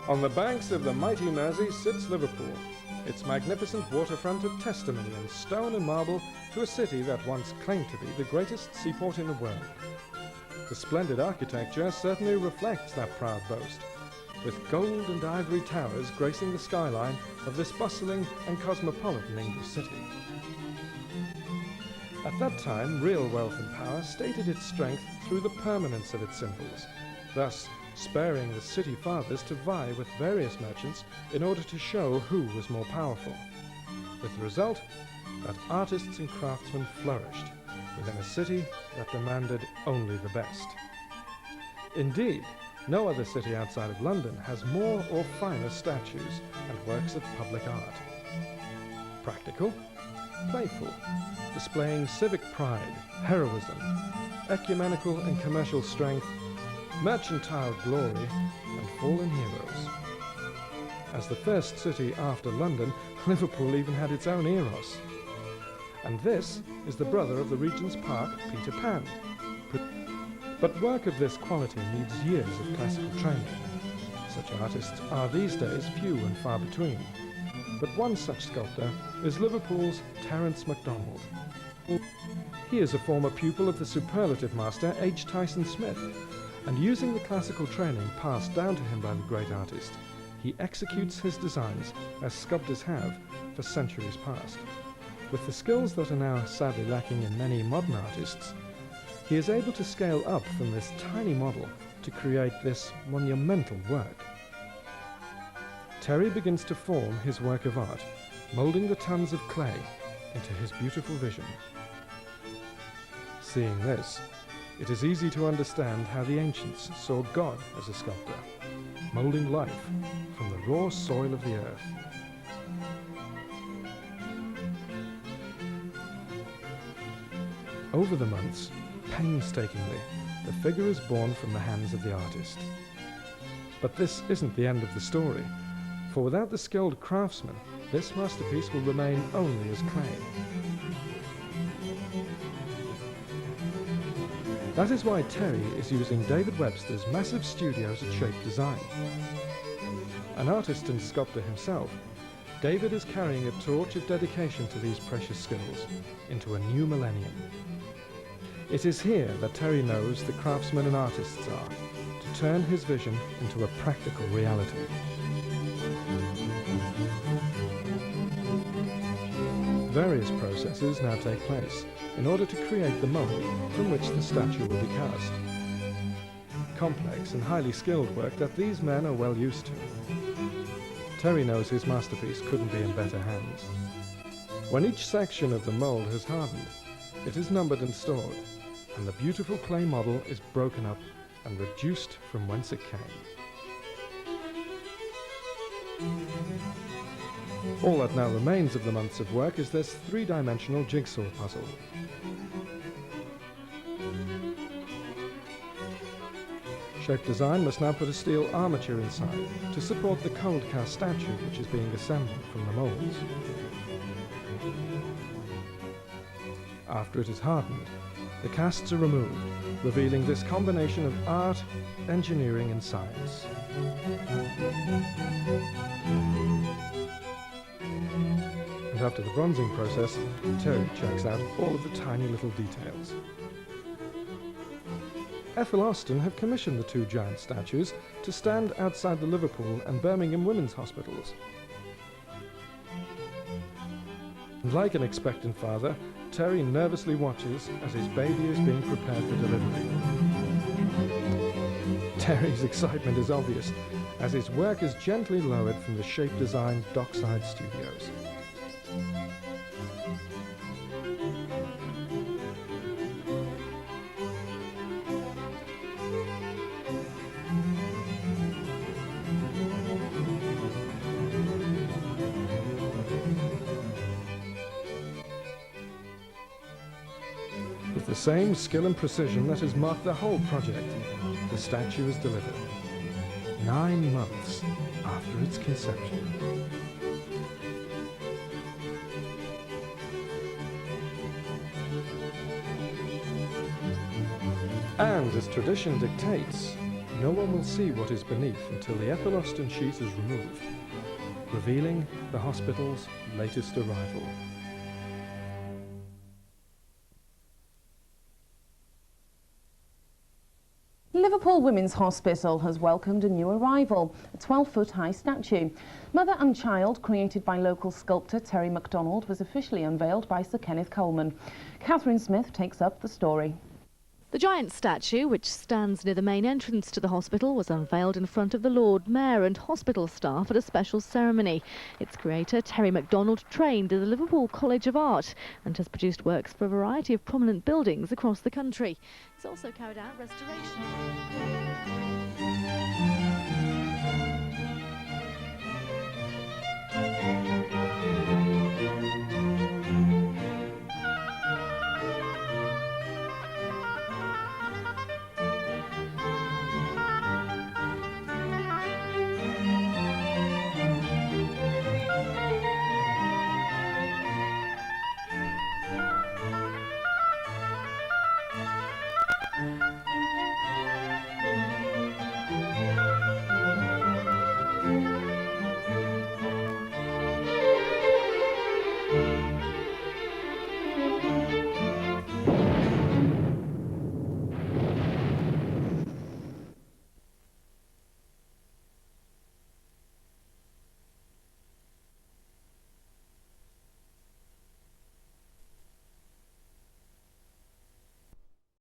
On the banks of the mighty Mersey sits Liverpool, its magnificent waterfront a testimony in stone and marble to a city that once claimed to be the greatest seaport in the world. The splendid architecture certainly reflects that proud boast, with gold and ivory towers gracing the skyline of this bustling and cosmopolitan English city. At that time, real wealth and power stated its strength through the permanence of its symbols, thus sparing the city fathers to vie with various merchants in order to show who was more powerful, with the result that artists and craftsmen flourished within a city that demanded only the best. Indeed, no other city outside of London has more or finer statues and works of public art. Practical, playful, displaying civic pride, heroism, ecumenical and commercial strength, mercantile glory, and fallen heroes. As the first city after London, Liverpool even had its own Eros. And this is the brother of the Regent's Park, Peter Pan. But work of this quality needs years of classical training. Such artists are these days few and far between. But one such sculptor is Liverpool's Terry Mcdonald. He is a former pupil of the superlative master H. Tyson Smith, and using the classical training passed down to him by the great artist, he executes his designs as sculptors have for centuries past. With the skills that are now sadly lacking in many modern artists, he is able to scale up from this tiny model to create this monumental work. Terry begins to form his work of art, moulding the tons of clay into his beautiful vision. Seeing this, it is easy to understand how the ancients saw God as a sculptor, moulding life from the raw soil of the earth. Over the months, painstakingly, the figure is born from the hands of the artist. But this isn't the end of the story, for without the skilled craftsman, this masterpiece will remain only as clay. That is why Terry is using David Webster's massive studios at Shape Design. An artist and sculptor himself, David is carrying a torch of dedication to these precious skills into a new millennium. It is here that Terry knows the craftsmen and artists are, to turn his vision into a practical reality. Various processes now take place in order to create the mold from which the statue will be cast. Complex and highly skilled work that these men are well used to. Terry knows his masterpiece couldn't be in better hands. When each section of the mold has hardened, it is numbered and stored, and the beautiful clay model is broken up and reduced from whence it came. All that now remains of the months of work is this three-dimensional jigsaw puzzle. Shape Design must now put a steel armature inside to support the cold cast statue which is being assembled from the molds. After it is hardened, the casts are removed, revealing this combination of art, engineering and science. And after the bronzing process, Terry checks out all of the tiny little details. Ethel Austin have commissioned the two giant statues to stand outside the Liverpool and Birmingham women's hospitals. And like an expectant father, Terry nervously watches as his baby is being prepared for delivery. Terry's excitement is obvious as his work is gently lowered from the Shape Design dockside studios. With the same skill and precision that has marked the whole project, the statue is delivered, 9 months after its conception. And as tradition dictates, no one will see what is beneath until the Ethel Austin sheet is removed, revealing the hospital's latest arrival. Liverpool Women's Hospital has welcomed a new arrival, a 12-foot-high statue. Mother and child, created by local sculptor Terry Mcdonald, was officially unveiled by Sir Kenneth Coleman. Catherine Smith takes up the story. The giant statue, which stands near the main entrance to the hospital, was unveiled in front of the Lord Mayor and hospital staff at a special ceremony. Its creator, Terry Mcdonald, trained at the Liverpool College of Art and has produced works for a variety of prominent buildings across the country. He's also carried out restoration.